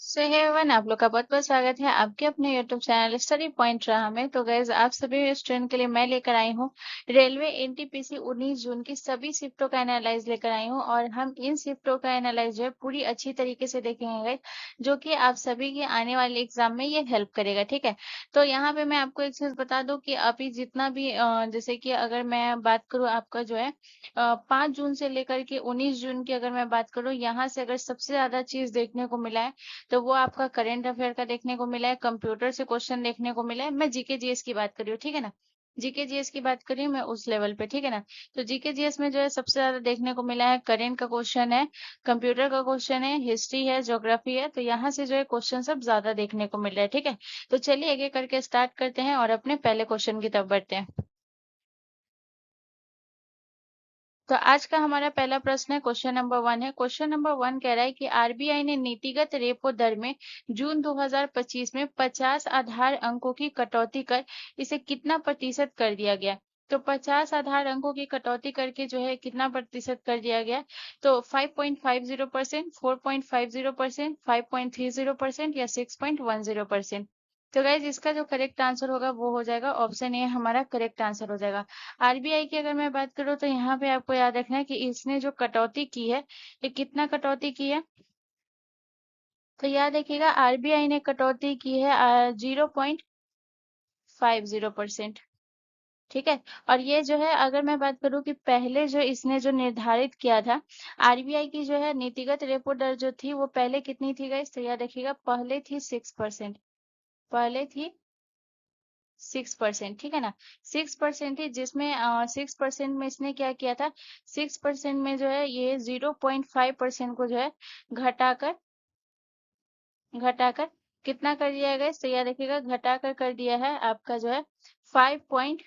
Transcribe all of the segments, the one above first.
सो hey everyone, आप लोग का बहुत बहुत स्वागत है आपके अपने यूट्यूब चैनल स्टडी पॉइंट राह में। तो गाइज, आप सभी स्टूडेंट के लिए मैं लेकर आई हूँ रेलवे एनटीपीसी 19 जून की सभी शिफ्टों का एनालाइज लेकर आई हूँ। और हम इन शिफ्टों का एनालाइज जो है पूरी अच्छी तरीके से देखेंगे गाइज, जो कि आप सभी के आने वाले एग्जाम में ये हेल्प करेगा। ठीक है, तो यहाँ पे मैं आपको एक चीज बता दूं कि अभी जितना भी जैसे कि अगर मैं बात करूँ आपका जो है 5 जून से लेकर के 19 जून की अगर मैं बात करूँ, यहाँ से अगर सबसे ज्यादा चीज देखने को मिला है तो वो आपका करंट अफेयर का देखने को मिला है, कंप्यूटर से क्वेश्चन देखने को मिला है। मैं जीके जीएस की बात कर रही हूँ, ठीक है ना। जीके जीएस की बात कर रही हूँ मैं उस लेवल पे, ठीक है ना। तो जीके जीएस में जो है सबसे ज्यादा देखने को मिला है करंट का क्वेश्चन है, कंप्यूटर का क्वेश्चन है, हिस्ट्री है, ज्योग्राफी है। तो यहाँ से जो है क्वेश्चन सब ज्यादा देखने को मिल रहा है, ठीक है। तो चलिए एक एक करके स्टार्ट करते हैं और अपने पहले क्वेश्चन की तरफ बढ़ते हैं। तो आज का हमारा पहला प्रश्न है, क्वेश्चन नंबर 1 है। क्वेश्चन नंबर 1 कह रहा है कि आरबीआई ने नीतिगत रेपो दर में जून 2025 में 50 आधार अंकों की कटौती कर इसे कितना प्रतिशत कर दिया गया। तो 50 आधार अंकों की कटौती करके जो है कितना प्रतिशत कर दिया गया। तो 5.50%, 4.50%, 5.30% या 6.10%। तो गाइज, इसका जो करेक्ट आंसर होगा वो हो जाएगा ऑप्शन ए, हमारा करेक्ट आंसर हो जाएगा। आरबीआई की अगर मैं बात करूँ तो यहाँ पे आपको याद रखना है कि इसने जो कटौती की है, ये कितना कटौती की है। तो याद रखिएगा, आरबीआई ने कटौती की है 0.50%। ठीक है। और ये जो है अगर मैं बात करूं कि पहले जो इसने जो निर्धारित किया था, आरबीआई की जो है नीतिगत रेपो दर जो थी वो पहले कितनी थी गाइस, तो याद रखिएगा पहले थी 6%। पहले थी 6%, ठीक है ना। 6% थी, जिसमें 6% में इसने क्या किया था, 6% में जो है ये 0.5% को जो है घटाकर घटाकर कितना कर दिया गया, तो याद रखिएगा घटाकर कर दिया है आपका जो है 5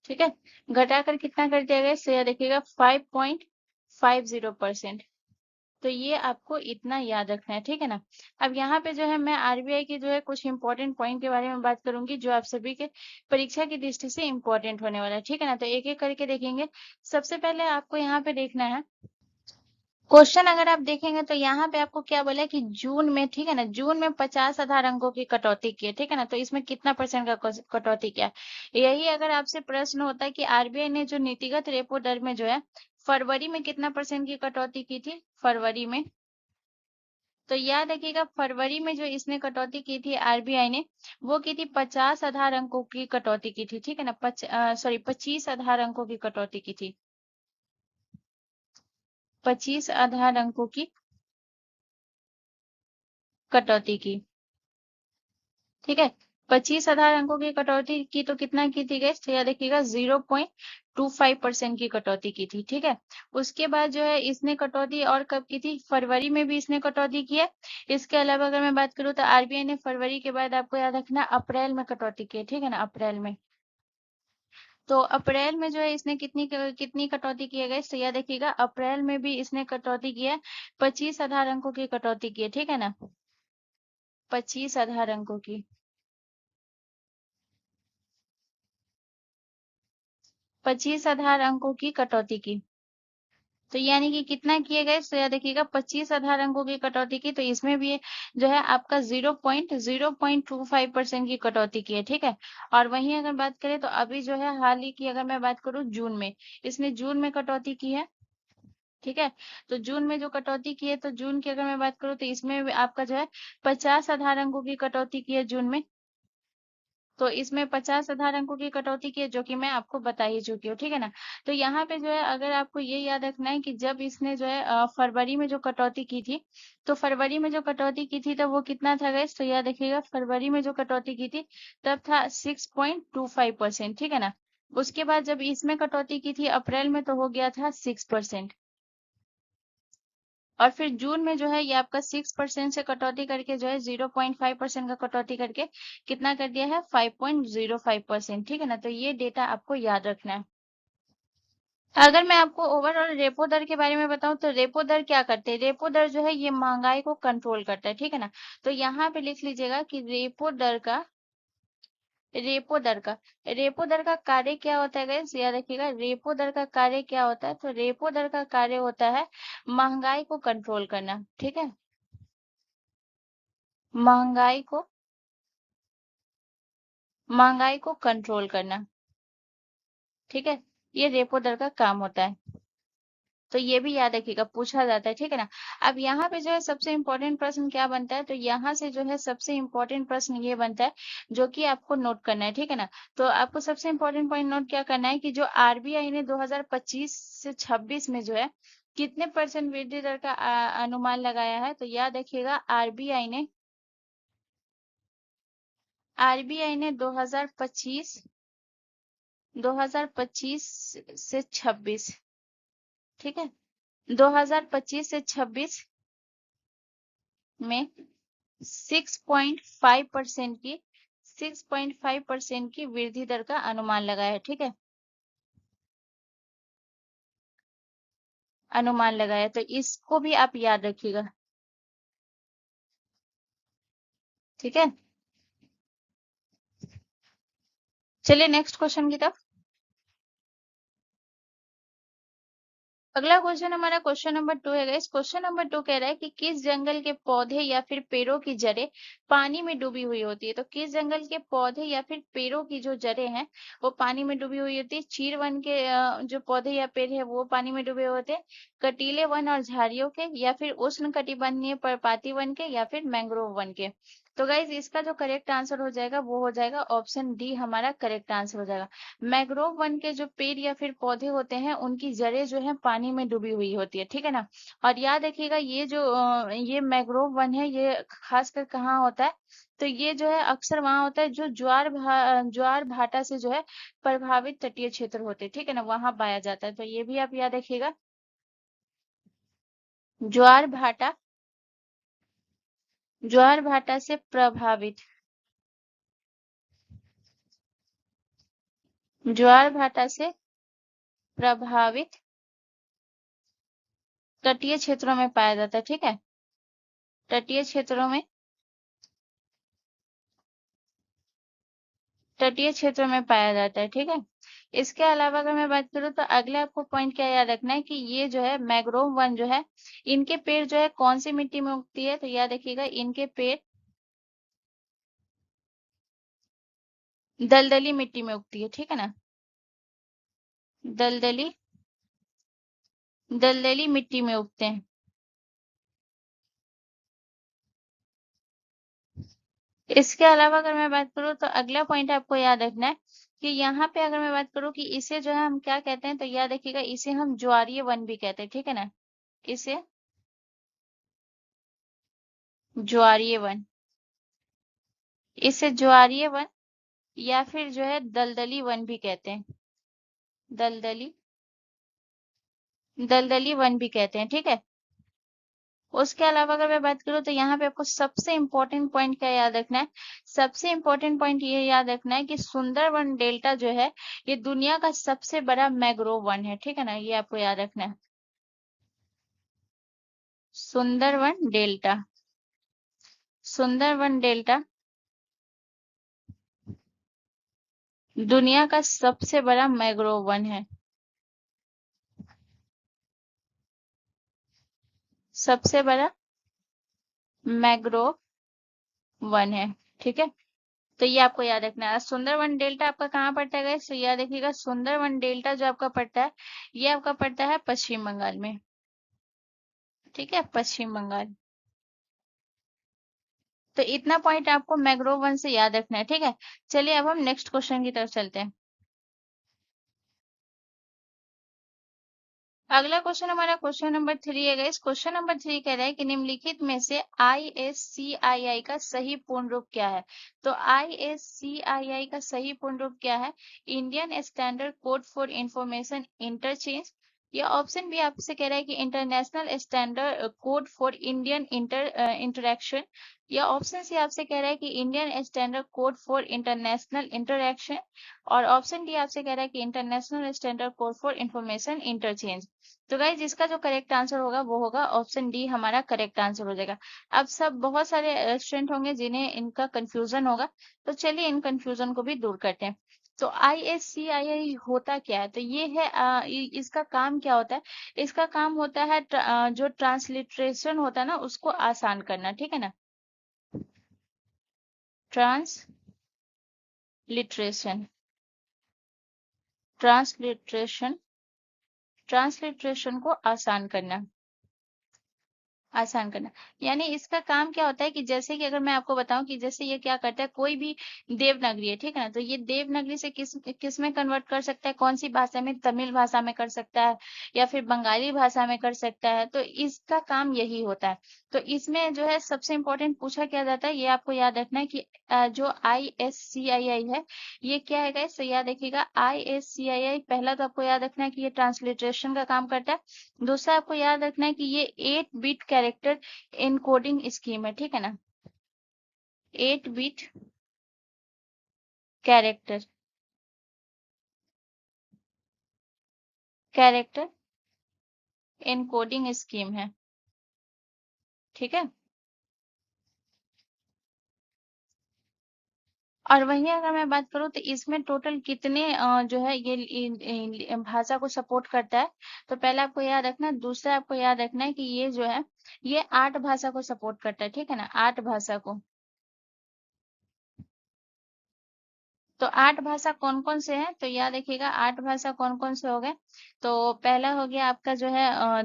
ठीक है, घटाकर कितना कर दिया गया, तो याद रखिएगा 5.50%। तो ये आपको इतना याद रखना है, ठीक है ना। अब यहाँ पे जो है मैं आरबीआई के जो है कुछ इंपॉर्टेंट पॉइंट के बारे में बात करूंगी, जो आप सभी के परीक्षा की दृष्टि से इंपॉर्टेंट होने वाला है, ठीक है ना। तो एक एक करके देखेंगे। सबसे पहले आपको यहाँ पे देखना है क्वेश्चन, अगर आप देखेंगे तो यहाँ पे आपको क्या बोला है कि जून में, ठीक है ना, जून में 50 आधार अंकों की कटौती की है, ठीक है ना। तो इसमें कितना परसेंट का कटौती किया है। यही अगर आपसे प्रश्न होता है कि आरबीआई ने जो नीतिगत रेपो दर में जो है फरवरी में कितना परसेंट की कटौती की थी, फरवरी में। तो याद रखिएगा फरवरी में जो इसने कटौती की थी आरबीआई ने, वो की थी 50 आधार अंकों की कटौती की थी, ठीक है ना। 25 आधार अंकों की कटौती की थी, 25 आधार अंकों की कटौती की, ठीक है। 25 आधार अंकों की कटौती की तो कितना की थी गैस, तो याद रखिएगा 0.25% की कटौती की थी, ठीक है। उसके बाद जो है इसने कटौती और कब की थी, फरवरी में भी इसने कटौती की है। इसके अलावा अगर मैं बात करूँ तो आरबीआई ने फरवरी के बाद आपको याद रखना अप्रैल में कटौती की है, ठीक है ना, अप्रैल में। तो अप्रैल में जो है इसने कितनी कटौती की है गाइस, तो याद रखिएगा अप्रैल में भी इसने कटौती की है, 25 आधार अंकों की कटौती की है, ठीक है ना, 25 आधार अंकों की, 25 आधार अंकों की कटौती की। तो यानी कि कितना किए गए, तो याद देखिएगा 25 आधार अंकों की कटौती की। तो इसमें भी जो है आपका 0.025% की कटौती की है, ठीक है। और वहीं अगर बात करें तो अभी जो है हाल ही की अगर मैं बात करूं जून में, इसने जून में कटौती की है, ठीक है। तो जून में जो कटौती की है, तो जून की अगर मैं बात करूं तो इसमें भी आपका जो है 50 आधार अंकों की कटौती की है जून में। तो इसमें 50 आधार अंकों की कटौती की है, जो कि मैं आपको बता ही चुकी हूँ, ठीक है ना। तो यहाँ पे जो है अगर आपको ये याद रखना है कि जब इसने जो है फरवरी में जो कटौती की थी, तो फरवरी में जो कटौती की थी तब वो कितना था गाइस, तो याद रखिएगा फरवरी में जो कटौती की थी तब था 6.25%, ठीक है ना। उसके बाद जब इसमें कटौती की थी अप्रैल में, तो हो गया था 6%। और फिर जून में जो है ये आपका 6% से कटौती करके जो है 0.5% का कटौती करके कितना कर दिया है, 5.05%, ठीक है ना। तो ये डेटा आपको याद रखना है। अगर मैं आपको ओवरऑल रेपो दर के बारे में बताऊं तो रेपो दर क्या करते हैं, रेपो दर जो है ये महंगाई को कंट्रोल करता है, ठीक है ना। तो यहाँ पे लिख लीजिएगा कि रेपो दर का कार्य क्या होता है गाइस, याद रखिएगा रेपो दर का कार्य क्या होता है, तो रेपो दर का कार्य होता है महंगाई को कंट्रोल करना, ठीक है। महंगाई को महंगाई को कंट्रोल करना। ठीक है, ये रेपो दर का काम होता है। तो ये भी याद रखिएगा, पूछा जाता है, ठीक है ना। अब यहाँ पे जो है सबसे इम्पोर्टेंट प्रश्न क्या बनता है, तो यहाँ से जो है सबसे इम्पोर्टेंट प्रश्न ये बनता है जो कि आपको नोट करना है, ठीक है ना। तो आपको सबसे इम्पोर्टेंट पॉइंट नोट क्या करना है कि जो आरबीआई ने 2025 से 26 में जो है कितने परसेंट वृद्धि दर का अनुमान लगाया है, तो याद रखिएगा आरबीआई ने 2025 से 26, ठीक है, 2025 से 26 में 6.5% की वृद्धि दर का अनुमान लगाया है, ठीक है, अनुमान लगाया। तो इसको भी आप याद रखिएगा, ठीक है। चलिए नेक्स्ट क्वेश्चन की तरफ। अगला क्वेश्चन हमारा क्वेश्चन नंबर 2 है गाइस। क्वेश्चन नंबर 2 कह रहा है कि किस जंगल के पौधे या फिर पेड़ों की जड़ें पानी में डूबी हुई होती है। तो किस जंगल के पौधे या फिर पेड़ों की जो जड़ें हैं वो पानी में डूबी हुई होती है। चीड़ वन के जो पौधे या पेड़ है वो पानी में डूबे होते हैं, कटीले वन और झाड़ियों के, या फिर उष्ण कटिबंधीय पर्णपाती वन के, या फिर मैंग्रोव वन के। तो गाइज इसका जो करेक्ट आंसर हो जाएगा वो हो जाएगा ऑप्शन डी, हमारा करेक्ट आंसर हो जाएगा। मैंग्रोव वन के जो पेड़ या फिर पौधे होते हैं उनकी जड़ें जो है पानी में डूबी हुई होती है, ठीक है ना। और याद रखिएगा ये जो ये मैंग्रोव वन है ये खासकर कहाँ होता है, तो ये जो है अक्सर वहां होता है जो ज्वार भाटा से जो है प्रभावित तटीय क्षेत्र होते हैं, ठीक है ना, वहां पाया जाता है। तो ये भी आप याद रखिएगा, ज्वार भाटा, ज्वार भाटा से प्रभावित, ज्वार भाटा से प्रभावित तटीय क्षेत्रों में पाया जाता है, ठीक है, तटीय क्षेत्रों में, तटीय क्षेत्रों में पाया जाता है, ठीक है। इसके अलावा अगर मैं बात करूँ तो अगले आपको पॉइंट क्या याद रखना है कि ये जो है मैंग्रोव वन जो है इनके पेड़ जो है कौन सी मिट्टी में उगती है, तो याद रखिएगा इनके पेड़ दलदली मिट्टी में उगती है, ठीक है ना, दलदली दलदली मिट्टी में उगते हैं। इसके अलावा अगर मैं बात करूँ तो अगला पॉइंट आपको याद रखना है कि यहाँ पे अगर मैं बात करूँ कि इसे जो है हम क्या कहते हैं, तो याद रखिएगा इसे हम ज्वारीय वन भी कहते हैं, ठीक है ना, इसे ज्वारीय वन, इसे ज्वारीय वन या फिर जो है दलदली वन भी कहते हैं, दलदली दलदली वन भी कहते हैं, ठीक है। उसके अलावा अगर मैं बात करूँ तो यहाँ पे आपको सबसे इम्पोर्टेंट पॉइंट क्या याद रखना है, सबसे इम्पोर्टेंट पॉइंट ये याद रखना है कि सुंदरवन डेल्टा जो है ये दुनिया का सबसे बड़ा मैंग्रोव वन है, ठीक है ना, ये आपको याद रखना है, सुंदरवन डेल्टा, सुंदरवन डेल्टा दुनिया का सबसे बड़ा मैंग्रोव वन है, सबसे बड़ा मैंग्रोव वन है, ठीक है। तो ये आपको याद रखना है। सुंदरवन डेल्टा आपका कहाँ पड़ता है गाइस, तो याद रखिएगा सुंदरवन डेल्टा जो आपका पड़ता है ये आपका पड़ता है पश्चिम बंगाल में, ठीक है, पश्चिम बंगाल। तो इतना पॉइंट आपको मैंग्रोव वन से याद रखना है, ठीक है। चलिए अब हम नेक्स्ट क्वेश्चन की तरफ चलते हैं। अगला क्वेश्चन हमारा क्वेश्चन नंबर 3 है गाइस। क्वेश्चन नंबर 3 कह रहा है कि निम्नलिखित में से ISCII का सही पूर्ण रूप क्या है। तो ISCII का सही पूर्ण रूप क्या है, Indian standard code for information interchange, या ऑप्शन बी आपसे कह रहा है कि international standard code for Indian interaction, या ऑप्शन सी आपसे कह रहा है कि Indian standard code for international interaction, और ऑप्शन डी आपसे कह रहा है कि international standard code for information interchange. तो गाइज इसका जो करेक्ट आंसर होगा वो होगा ऑप्शन डी, हमारा करेक्ट आंसर हो जाएगा। अब सब बहुत सारे स्टूडेंट होंगे जिन्हें इनका कंफ्यूजन होगा, तो चलिए इन कंफ्यूजन को भी दूर करते हैं। तो ISCII होता क्या है, तो ये है इसका काम क्या होता है, इसका काम होता है जो ट्रांसलिटरेशन होता है ना उसको आसान करना, ठीक है ना, ट्रांसलिटरेशन, ट्रांसलिटरेशन, ट्रांसलिटरेशन को आसान करना, आसान करना। यानी इसका काम क्या होता है कि जैसे कि अगर मैं आपको बताऊं कि जैसे ये क्या करता है, कोई भी देवनागरी है, ठीक है ना, तो ये देवनागरी से किस में कन्वर्ट कर सकता है, कौन सी भाषा में, तमिल भाषा में कर सकता है या फिर बंगाली भाषा में कर सकता है, तो इसका काम यही होता है। तो इसमें जो है सबसे इम्पोर्टेंट पूछा क्या जाता है, ये आपको याद रखना है कि जो ISCII है, ये क्या है गाइस, तो याद रखिएगा ISCII, पहला तो आपको याद रखना है कि ये ट्रांसलिटरेशन का काम करता है। दूसरा आपको याद रखना है कि ये 8 बिट कैरेक्टर एनकोडिंग स्कीम है, ठीक है ना, 8 bit character, character encoding scheme है, ठीक है। और वहीं अगर मैं बात करूँ तो इसमें टोटल कितने जो है ये भाषा को सपोर्ट करता है, तो पहला आपको याद रखना है, दूसरा आपको याद रखना है कि ये जो है ये 8 भाषा को सपोर्ट करता है, ठीक है ना, 8 भाषा को। तो 8 भाषा कौन कौन से हैं, तो याद रखिएगा 8 भाषा कौन कौन से हो गए। तो पहला हो गया आपका जो है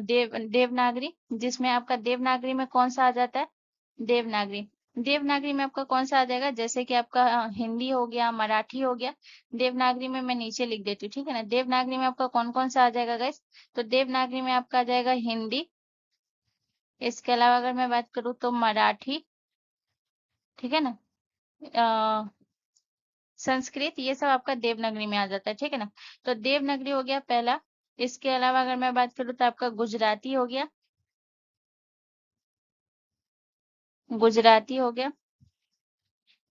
देवनागरी, जिसमें आपका देवनागरी में कौन सा आ जाता है, देवनागरी। देवनागरी में आपका कौन सा आ जाएगा, जैसे कि आपका हिंदी हो गया, मराठी हो गया, देवनागरी में मैं नीचे लिख देती हूँ, ठीक है ना। देवनागरी में आपका कौन कौन सा आ जाएगा गाइस, तो देवनागरी में आपका आ जाएगा हिंदी, इसके अलावा अगर मैं बात करूँ तो मराठी, ठीक है ना, संस्कृत, ये सब आपका देवनागरी में आ जाता है, ठीक है ना। तो देवनागरी हो गया पहला। इसके अलावा अगर मैं बात करूँ तो आपका गुजराती हो गया, गुजराती हो गया।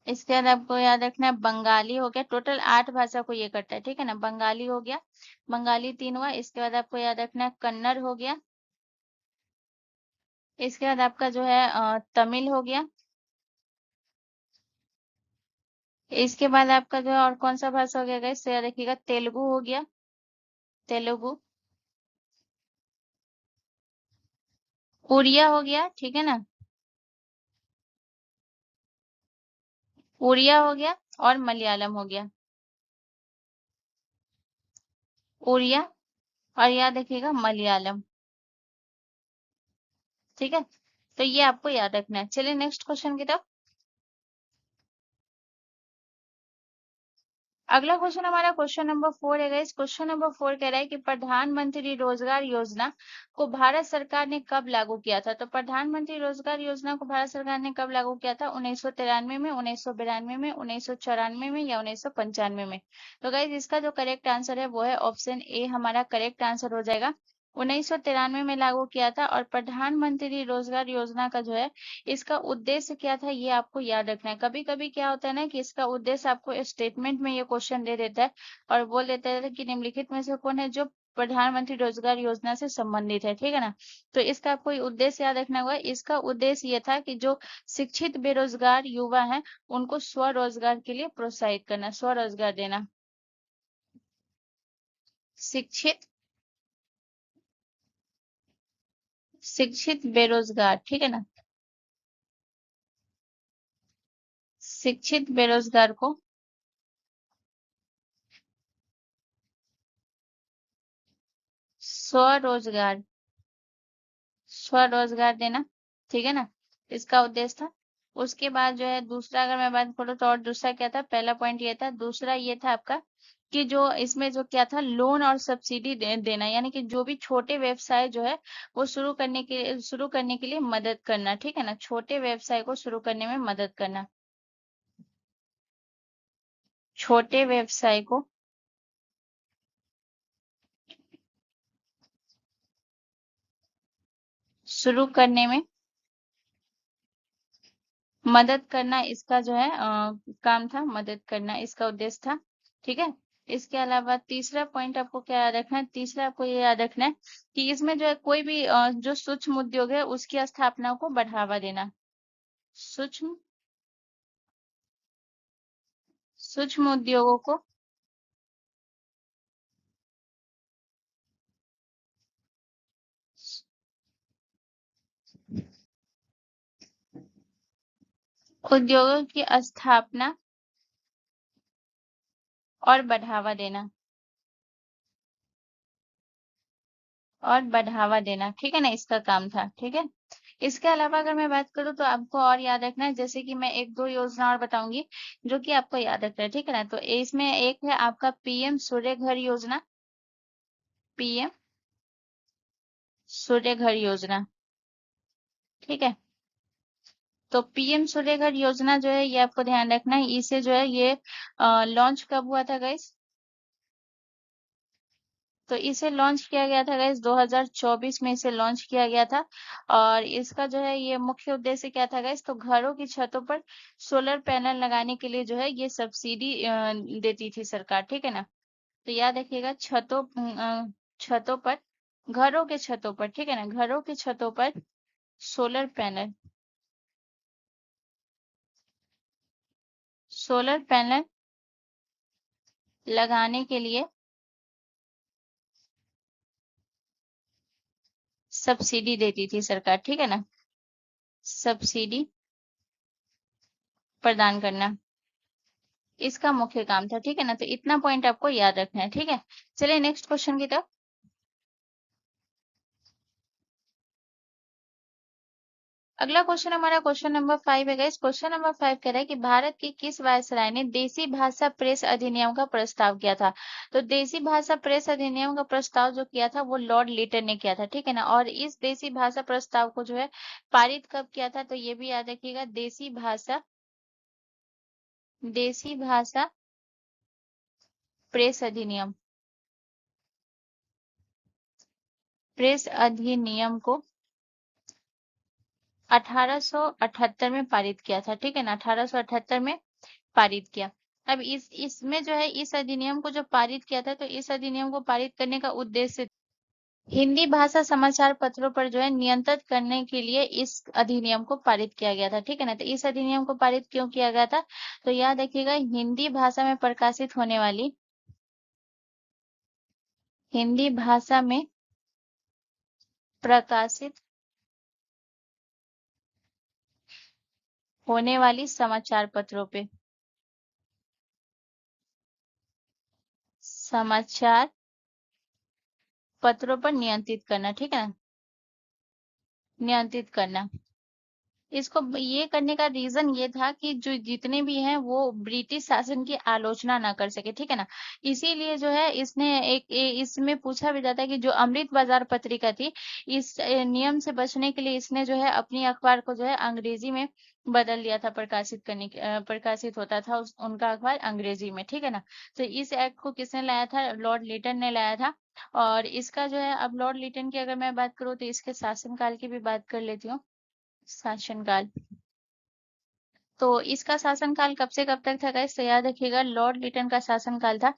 इसके बाद आपको याद रखना है बंगाली हो गया, टोटल 8 भाषा को ये करता है, ठीक है ना, बंगाली हो गया, बंगाली 3 हुआ। इसके बाद आपको याद रखना है कन्नड़ हो गया। इसके बाद आपका जो है तमिल हो गया। इसके बाद आपका जो है और कौन सा भाषा हो गया गाइस, तो याद रखिएगा तेलुगु हो गया, तेलुगु। उड़िया हो गया, ठीक है ना, उड़िया हो गया। और मलयालम हो गया, उड़िया, और याद रखिएगा मलयालम, ठीक है। तो ये आपको याद रखना है। चलिए नेक्स्ट क्वेश्चन की तरफ। अगला क्वेश्चन हमारा क्वेश्चन नंबर 4 है गाइस। क्वेश्चन नंबर 4 कह रहा है कि प्रधानमंत्री रोजगार योजना को भारत सरकार ने कब लागू किया था, तो प्रधानमंत्री रोजगार योजना को भारत सरकार ने कब लागू किया था, 1993 में, 1992 में, 1994 में या 1995 में। तो गाइस इसका जो करेक्ट आंसर है वो है ऑप्शन ए, हमारा करेक्ट आंसर हो जाएगा। 1993 में लागू किया था। और प्रधानमंत्री रोजगार योजना का जो है इसका उद्देश्य क्या था, ये आपको याद रखना है। कभी कभी क्या होता है ना कि इसका उद्देश्य आपको स्टेटमेंट में ये क्वेश्चन दे देता है और बोल देता है कि निम्नलिखित में से कौन है जो प्रधानमंत्री रोजगार योजना से संबंधित है, ठीक है ना। तो इसका आपको उद्देश्य याद रखना होगा। इसका उद्देश्य ये था कि जो शिक्षित बेरोजगार युवा हैं उनको स्वरोजगार के लिए प्रोत्साहित करना, स्वरोजगार देना। शिक्षित, शिक्षित बेरोजगार, ठीक है ना, शिक्षित बेरोजगार को स्वरोजगार, स्वरोजगार देना, ठीक है ना, इसका उद्देश्य था। उसके बाद जो है दूसरा अगर मैं बात करूँ तो और दूसरा क्या था, पहला पॉइंट ये था, दूसरा ये था आपका कि जो इसमें जो क्या था लोन और सब्सिडी देना, यानी कि जो भी छोटे व्यवसाय जो है वो शुरू करने के लिए मदद करना, ठीक है ना, छोटे व्यवसाय को शुरू करने में मदद करना, छोटे व्यवसाय को शुरू करने में मदद करना, इसका जो है काम था, मदद करना इसका उद्देश्य था, ठीक है। इसके अलावा तीसरा पॉइंट आपको क्या याद रखना है, तीसरा आपको ये याद रखना है कि इसमें जो है कोई भी जो सूक्ष्म उद्योग है उसकी स्थापना को बढ़ावा देना, सूक्ष्म, सूक्ष्म उद्योगों को, उद्योगों की स्थापना और बढ़ावा देना, और बढ़ावा देना, ठीक है ना, इसका काम था, ठीक है। इसके अलावा अगर मैं बात करूँ तो आपको और याद रखना है, जैसे कि मैं 1-2 योजना और बताऊँगी, जो कि आपको याद रखना है, ठीक है ना। तो इसमें एक है आपका पीएम सूर्य घर योजना, पीएम सूर्य घर योजना, ठीक है। तो पीएम सूर्य घर योजना जो है ये आपको ध्यान रखना है, इसे जो है ये लॉन्च कब हुआ था गाइस? तो इसे लॉन्च किया गया था गाइस 2024 में इसे लॉन्च किया गया था। और इसका जो है ये मुख्य उद्देश्य क्या था गाइस? तो घरों की छतों पर सोलर पैनल लगाने के लिए जो है ये सब्सिडी देती थी सरकार, ठीक है ना। तो याद रखिएगा, छतों पर, घरों के छतों पर, ठीक है ना, घरों की छतों पर सोलर पैनल, सोलर पैनल लगाने के लिए सब्सिडी देती थी सरकार, ठीक है ना, सब्सिडी प्रदान करना इसका मुख्य काम था, ठीक है ना। तो इतना पॉइंट आपको याद रखना है, ठीक है। चलिए नेक्स्ट क्वेश्चन की तरफ। अगला क्वेश्चन हमारा क्वेश्चन नंबर 5 है गाइस। क्वेश्चन नंबर 5 कह रहा है कि भारत की किस वायसराय ने देसी भाषा प्रेस अधिनियम का प्रस्ताव किया था? तो देसी भाषा प्रेस अधिनियम का प्रस्ताव जो किया था वो लॉर्ड लिटन ने किया था, ठीक है ना। और इस देसी भाषा प्रस्ताव को जो है पारित कब किया था? तो ये भी याद रखिएगा, देसी भाषा प्रेस अधिनियम, प्रेस अधिनियम को 1878 में पारित किया था, ठीक है ना, 1878 में पारित किया। अब इस इसमें जो है इस अधिनियम को जो पारित किया था, तो इस अधिनियम को पारित करने का उद्देश्य हिंदी भाषा समाचार पत्रों पर जो है नियंत्रित करने के लिए इस अधिनियम को पारित किया गया था, ठीक है ना। तो इस अधिनियम को पारित क्यों किया गया था? तो याद रखिएगा, हिंदी भाषा में प्रकाशित होने वाली समाचार पत्रों पे, समाचार पत्रों पर नियंत्रित करना, ठीक है ना, नियंत्रित करना। इसको ये करने का रीजन ये था कि जो जितने भी हैं वो ब्रिटिश शासन की आलोचना ना कर सके, ठीक है ना। इसीलिए जो है इसने इसमें पूछा भी जाता है कि जो अमृत बाजार पत्रिका थी, इस नियम से बचने के लिए इसने जो है अपनी अखबार को जो है अंग्रेजी में बदल दिया था, प्रकाशित होता था उनका अखबार अंग्रेजी में, ठीक है ना। तो इस एक्ट को किसने लाया था? लॉर्ड लिटन ने लाया था। और इसका जो है, अब लॉर्ड लिटन की अगर मैं बात करूँ तो इसके शासनकाल की भी बात कर लेती हूँ। शासनकाल, तो इसका शासनकाल कब से कब तक था गाइस? तो याद रखिएगा, लॉर्ड लिटन का शासनकाल था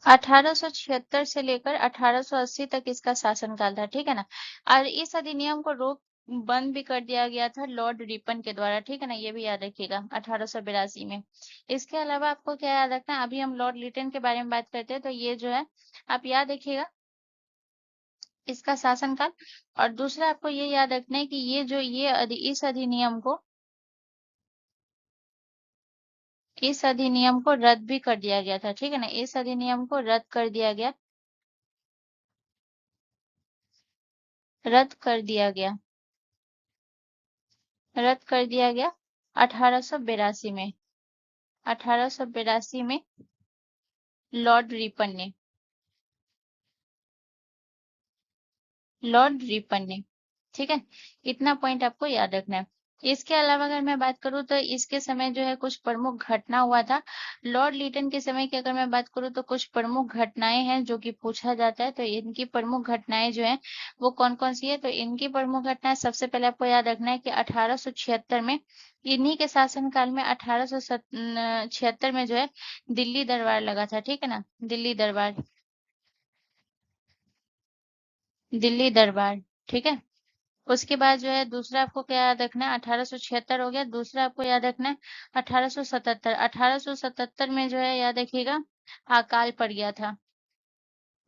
1876 से लेकर 1880 तक इसका शासनकाल था, ठीक है ना। और इस अधिनियम को रोक बंद भी कर दिया गया था लॉर्ड रिपन के द्वारा, ठीक है ना, ये भी याद रखिएगा 1882 में। इसके अलावा आपको क्या याद रखना है, अभी हम लॉर्ड लिटन के बारे में बात करते हैं, तो ये जो है आप याद रखिएगा इसका शासनकाल। और दूसरा आपको ये याद रखना है कि इस अधिनियम को, इस अधिनियम को रद्द भी कर दिया गया था, ठीक है ना, इस अधिनियम को रद्द कर दिया गया, रद्द कर दिया गया 1882 में, 1882 में लॉर्ड रिपन ने, लॉर्ड रिपन ने, ठीक है। इतना पॉइंट आपको याद रखना है। इसके अलावा अगर मैं बात करूं तो इसके समय जो है कुछ प्रमुख घटना हुआ था। लॉर्ड लिटन के समय की अगर मैं बात करूं तो कुछ प्रमुख घटनाएं हैं जो कि पूछा जाता है। तो इनकी प्रमुख घटनाएं जो है वो कौन कौन सी है? तो इनकी प्रमुख घटनाएं सबसे पहले आपको याद रखना है कि 1876 में, इन्हीं के शासनकाल में 1876 में जो है दिल्ली दरबार लगा था, ठीक है ना, दिल्ली दरबार, दिल्ली दरबार, ठीक है। उसके बाद जो है दूसरा आपको क्या याद रखना है, 1876 हो गया। दूसरा आपको याद रखना है 1877, 1877 में जो है याद रखिएगा अकाल पड़ गया था,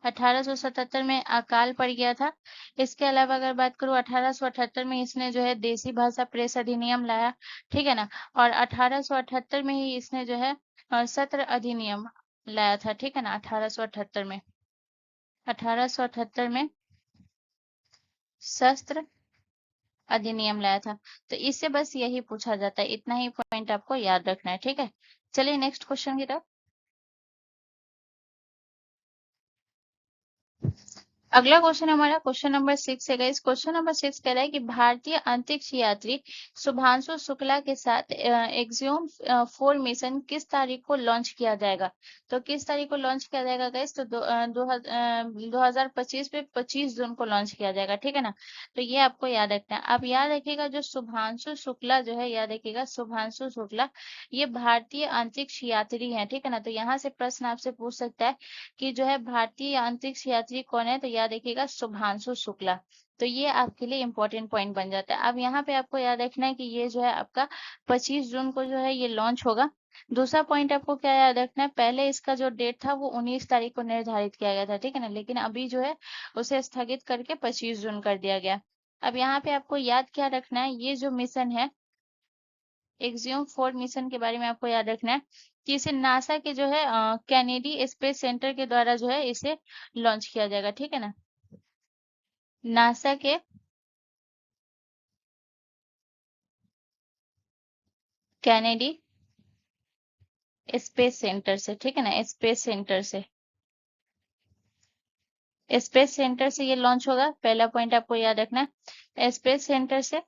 1877 में अकाल पड़ गया था। इसके अलावा अगर बात करूँ 1878 में इसने जो है देसी भाषा प्रेस अधिनियम लाया, ठीक है ना। और 1878 में ही इसने जो है सत्र अधिनियम लाया था, ठीक है ना। 1878 में 1878 में शस्त्र अधिनियम लाया था। तो इससे बस यही पूछा जाता है, इतना ही पॉइंट आपको याद रखना है, ठीक है। चलिए नेक्स्ट क्वेश्चन की तरफ। अगला क्वेश्चन हमारा क्वेश्चन नंबर 6 है गाइस। क्वेश्चन नंबर 6 कह रहा है कि भारतीय अंतरिक्ष यात्री शुभांशु शुक्ला के साथ एक्सियोम 4 मिशन किस तारीख को लॉन्च किया जाएगा। तो किस तारीख को लॉन्च किया जाएगा गाइस। तो 2025 पे 25 जून को लॉन्च किया जाएगा, ठीक है ना। तो ये आपको याद रखना है। अब याद रखिएगा जो शुभांशु शुक्ला जो है, याद रखिएगा शुभांशु शुक्ला ये भारतीय अंतरिक्ष यात्री है, ठीक है ना। तो यहाँ से प्रश्न आपसे पूछ सकता है कि जो है भारतीय अंतरिक्ष यात्री कौन है। तो याद रखिएगा शुभांशु शुक्ला। तो ये आपके लिए इंपॉर्टेंट पॉइंट बन जाता है। अब यहाँ पे आपको याद रखना है कि ये जो है आपका 25 जून को जो है ये लॉन्च होगा। दूसरा पॉइंट आपको क्या याद रखना है, पहले इसका जो डेट था वो 19 तारीख को निर्धारित किया गया था, ठीक है ना। लेकिन अभी जो है उसे स्थगित करके 25 जून कर दिया गया। अब यहाँ पे आपको याद क्या रखना है, ये जो मिशन है एक्सियोम 4 मिशन के बारे में आपको याद रखना है कि इसे नासा के जो है कैनेडी स्पेस सेंटर के द्वारा जो है इसे लॉन्च किया जाएगा, ठीक है ना। नासा के कैनेडी स्पेस सेंटर से, ठीक है ना, स्पेस सेंटर से, स्पेस सेंटर से ये लॉन्च होगा। पहला पॉइंट आपको याद रखना है स्पेस सेंटर से।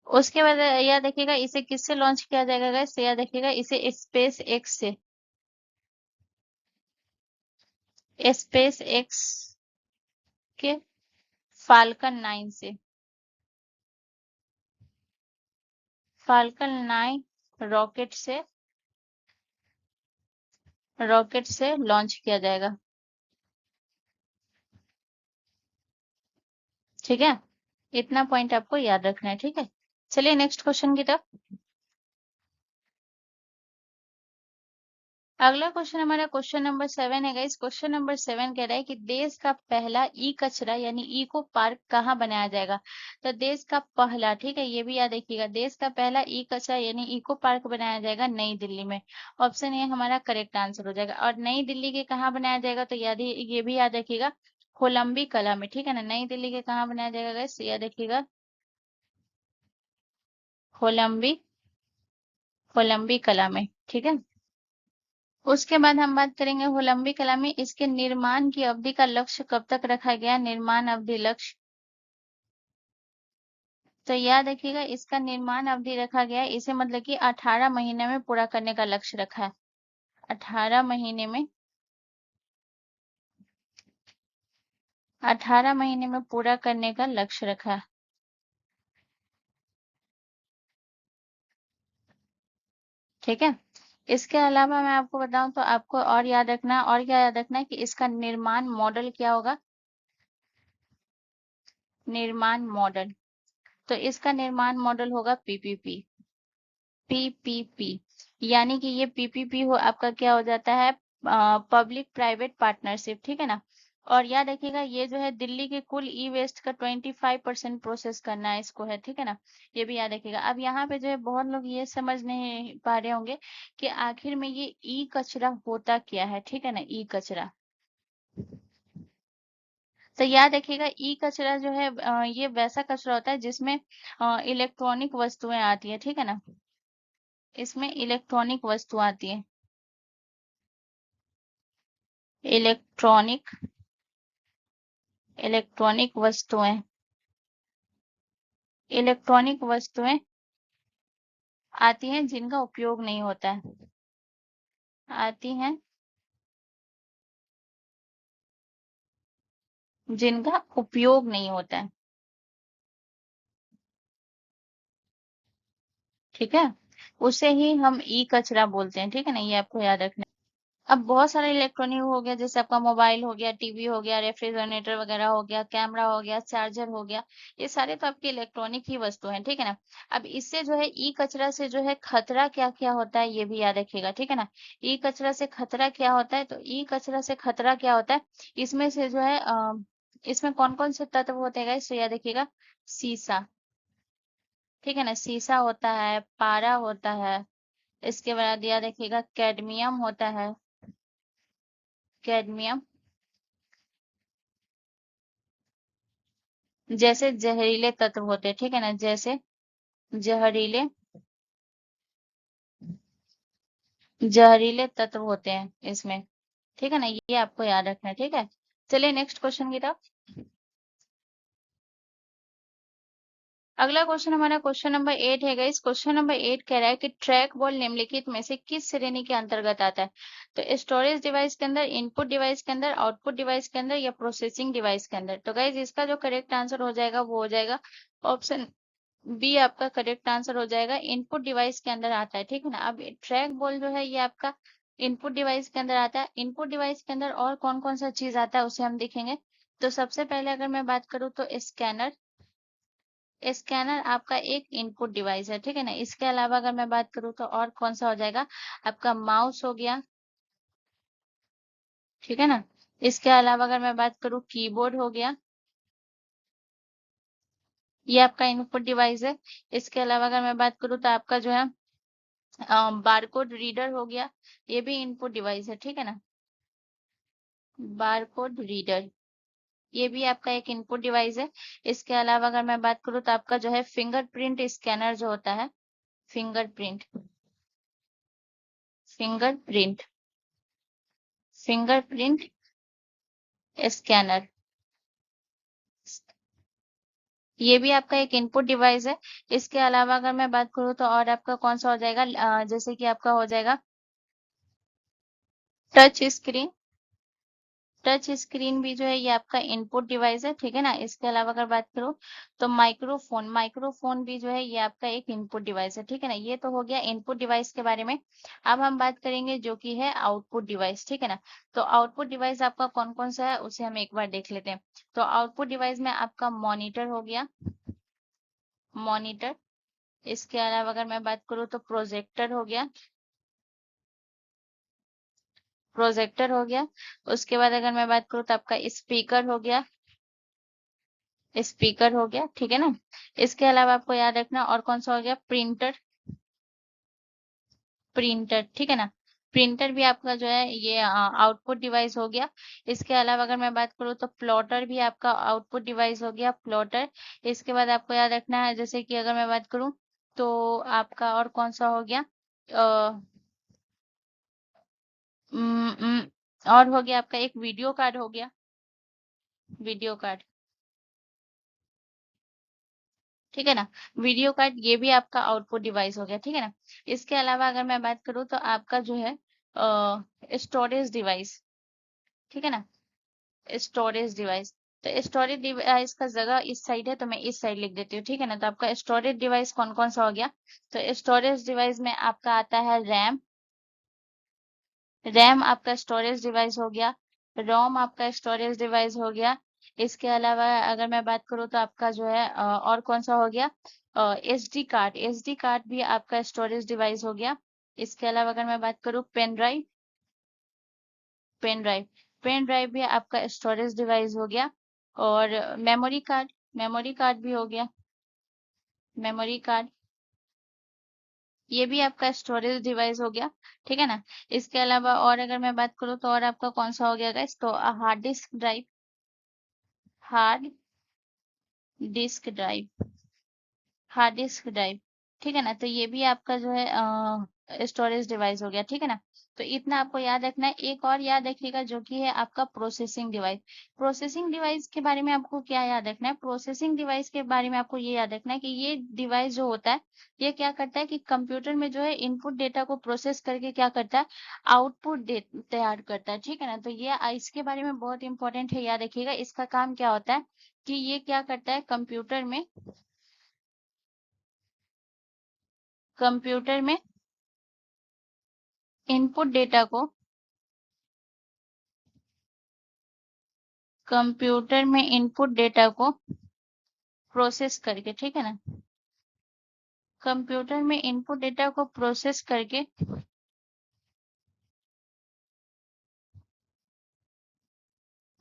उसके बाद याद रखिएगा इसे किससे लॉन्च किया जाएगा गाइस। याद रखिएगा इसे स्पेस एक्स से, स्पेस एक्स के फाल्कन 9 से, फाल्कन 9 रॉकेट से लॉन्च किया जाएगा, ठीक है। इतना पॉइंट आपको याद रखना है, ठीक है। चलिए नेक्स्ट क्वेश्चन की तरफ। अगला क्वेश्चन हमारा क्वेश्चन नंबर 7 है गाइस। क्वेश्चन नंबर 7 कह रहा है कि देश का पहला ई कचरा यानी इको पार्क कहाँ बनाया जाएगा। तो देश का पहला, ठीक है, ये भी याद रखिएगा, देश का पहला ई कचरा यानी इको पार्क बनाया जाएगा नई दिल्ली में। ऑप्शन ए हमारा करेक्ट आंसर हो जाएगा। और नई दिल्ली के कहाँ बनाया जाएगा, तो याद ये भी याद रखिएगा कोलंबी कला में, ठीक है ना। नई दिल्ली के कहाँ बनाया जाएगा गाइस, याद रखिएगा कोलंबी कोलंबी कला में, ठीक है। उसके बाद हम बात करेंगे होलंबी कला में इसके निर्माण की अवधि का लक्ष्य कब तक रखा गया, निर्माण अवधि लक्ष्य। तो याद रखिएगा इसका निर्माण अवधि रखा गया है, इसे मतलब कि 18 महीने में पूरा करने का लक्ष्य रखा है। 18 महीने में 18 महीने में पूरा करने का लक्ष्य रखा है, ठीक है। इसके अलावा मैं आपको बताऊं तो आपको और याद रखना, और क्या याद रखना है कि इसका निर्माण मॉडल क्या होगा, निर्माण मॉडल। तो इसका निर्माण मॉडल होगा पीपीपी, पीपीपी। यानी कि ये पीपीपी हो आपका क्या हो जाता है, पब्लिक प्राइवेट पार्टनरशिप, ठीक है ना। और याद रखिएगा ये जो है दिल्ली के कुल ई वेस्ट का 25% प्रोसेस करना है इसको है, ठीक है ना। ये भी याद रखिएगा। अब यहाँ पे जो है बहुत लोग ये समझ नहीं पा रहे होंगे कि आखिर में ये ई कचरा होता क्या है, ठीक है ना, ई कचरा। तो याद रखिएगा ई कचरा जो है ये वैसा कचरा होता है जिसमें इलेक्ट्रॉनिक वस्तुएं आती है, ठीक है ना। इसमें इलेक्ट्रॉनिक वस्तु आती है, इलेक्ट्रॉनिक इलेक्ट्रॉनिक वस्तुएं, इलेक्ट्रॉनिक वस्तुएं आती हैं जिनका उपयोग नहीं होता है, आती हैं जिनका उपयोग नहीं होता है, ठीक है। उसे ही हम ई कचरा बोलते हैं, ठीक है ना, ये आपको याद रखना है। अब बहुत सारे इलेक्ट्रॉनिक हो गया, जैसे आपका मोबाइल हो गया, टीवी हो गया, रेफ्रिजरेटर वगैरह हो गया, कैमरा हो गया, चार्जर हो गया, ये सारे तो आपके इलेक्ट्रॉनिक ही वस्तु हैं, ठीक है ना। अब इससे जो है ई कचरा से जो है खतरा क्या क्या होता है ये भी याद रखिएगा, ठीक है ना। ई कचरा से खतरा क्या होता है, तो ई कचरा से खतरा क्या होता है, इसमें से जो है इसमें कौन कौन से तत्व होते हैं guys? तो याद रखिएगा, सीसा, ठीक है ना, सीसा होता है, पारा होता है, इसके बाद याद रखिएगा कैडमियम होता है, कैडमियम, जैसे जहरीले तत्व होते हैं, ठीक है ना, जैसे जहरीले जहरीले तत्व होते हैं इसमें, ठीक है ना, ये आपको याद रखना है, ठीक है। चलिए नेक्स्ट क्वेश्चन की तरफ। अगला क्वेश्चन हमारा क्वेश्चन नंबर 8 है गाइस। क्वेश्चन नंबर 8 कह रहा है कि ट्रैक बॉल निम्नलिखित में से किस श्रेणी के अंतर्गत आता है, तो स्टोरेज डिवाइस के अंदर, इनपुट डिवाइस के अंदर, आउटपुट डिवाइस के अंदर, या प्रोसेसिंग डिवाइस के अंदर। तो गाइस इसका जो करेक्ट आंसर हो जाएगा वो हो जाएगा ऑप्शन बी, आपका करेक्ट आंसर हो जाएगा, इनपुट डिवाइस के अंदर आता है, ठीक है ना। अब ट्रैक बॉल जो है ये आपका इनपुट डिवाइस के अंदर आता है। इनपुट डिवाइस के अंदर और कौन कौन सा चीज आता है उसे हम देखेंगे। तो सबसे पहले अगर मैं बात करूँ तो स्कैनर, स्कैनर आपका एक इनपुट डिवाइस है, ठीक है ना। इसके अलावा अगर मैं बात करूँ तो और कौन सा हो जाएगा, आपका माउस हो गया, ठीक है ना। इसके अलावा अगर मैं बात करूँ कीबोर्ड हो गया, ये आपका इनपुट डिवाइस है। इसके अलावा अगर मैं बात करूँ तो आपका जो है बारकोड रीडर हो गया, ये भी इनपुट डिवाइस है, ठीक है ना, बारकोड रीडर, ये भी आपका एक इनपुट डिवाइस है। इसके अलावा अगर मैं बात करूँ तो आपका जो है फिंगरप्रिंट स्कैनर जो होता है, फिंगरप्रिंट, फिंगरप्रिंट, फिंगरप्रिंट स्कैनर, ये भी आपका एक इनपुट डिवाइस है। इसके अलावा अगर मैं बात करूँ तो और आपका कौन सा हो जाएगा, जैसे कि आपका हो जाएगा टच स्क्रीन, टच स्क्रीन भी जो है ये आपका इनपुट डिवाइस है, ठीक है ना। इसके अलावा अगर बात करूँ तो माइक्रोफोन, माइक्रोफोन भी जो है ये आपका एक इनपुट डिवाइस है, ठीक है ना। ये तो हो गया इनपुट डिवाइस के बारे में। अब हम बात करेंगे जो कि है आउटपुट डिवाइस, ठीक है ना। तो आउटपुट डिवाइस आपका कौन कौन सा है उसे हम एक बार देख लेते हैं। तो आउटपुट डिवाइस में आपका मॉनिटर हो गया, मॉनिटर। इसके अलावा अगर मैं बात करूँ तो प्रोजेक्टर हो गया, प्रोजेक्टर हो गया। उसके बाद अगर मैं बात करूँ तो आपका स्पीकर हो गया, स्पीकर हो गया, ठीक है ना। इसके अलावा आपको याद रखना और कौन सा हो गया, प्रिंटर, प्रिंटर, ठीक है ना। प्रिंटर भी आपका जो है ये आउटपुट डिवाइस हो गया। इसके अलावा अगर मैं बात करूँ तो प्लॉटर भी आपका आउटपुट डिवाइस हो गया, प्लॉटर। इसके बाद आपको याद रखना है, जैसे कि अगर मैं बात करूँ तो आपका और कौन सा हो गया, अ, और हो गया आपका एक वीडियो कार्ड हो गया, वीडियो कार्ड, ठीक है ना। वीडियो कार्ड ये भी आपका आउटपुट डिवाइस हो गया, ठीक है ना। इसके अलावा अगर मैं बात करूँ तो आपका जो है स्टोरेज डिवाइस, ठीक है ना, स्टोरेज डिवाइस। तो स्टोरेज डिवाइस का जगह इस साइड है तो मैं इस साइड लिख देती हूँ, ठीक है ना। तो आपका स्टोरेज डिवाइस कौन कौन सा हो गया, तो स्टोरेज डिवाइस में आपका आता है रैम, रैम आपका स्टोरेज डिवाइस हो गया, रोम आपका स्टोरेज डिवाइस हो गया। इसके अलावा अगर मैं बात करूँ तो आपका जो है और कौन सा हो गया, एसडी कार्ड, एसडी कार्ड भी आपका स्टोरेज डिवाइस हो गया। इसके अलावा अगर मैं बात करूँ pen drive, pen drive, pen drive भी आपका स्टोरेज डिवाइस हो गया। और मेमोरी कार्ड, मेमोरी कार्ड भी हो गया, मेमोरी कार्ड, ये भी आपका स्टोरेज डिवाइस हो गया, ठीक है ना। इसके अलावा और अगर मैं बात करूँ तो और आपका कौन सा हो गया गाइस, तो hard disk drive, hard disk drive, hard disk drive, ठीक है ना। तो ये भी आपका जो है स्टोरेज डिवाइस हो गया, ठीक है ना। तो इतना आपको याद रखना है। एक और याद रखिएगा जो कि है आपका प्रोसेसिंग डिवाइस। प्रोसेसिंग डिवाइस के बारे में आपको क्या याद रखना है, प्रोसेसिंग डिवाइस के बारे में आपको ये याद रखना है कि ये डिवाइस जो होता है ये क्या करता है कि कंप्यूटर में जो है इनपुट डेटा को प्रोसेस करके क्या करता है, आउटपुट तैयार करता है, ठीक है ना। तो ये इसके बारे में बहुत इंपॉर्टेंट है, याद रखिएगा। इसका काम क्या होता है कि ये क्या करता है, कंप्यूटर में, कंप्यूटर में इनपुट डेटा को, कंप्यूटर में इनपुट डेटा को प्रोसेस करके, ठीक है ना, कंप्यूटर में इनपुट डेटा को प्रोसेस करके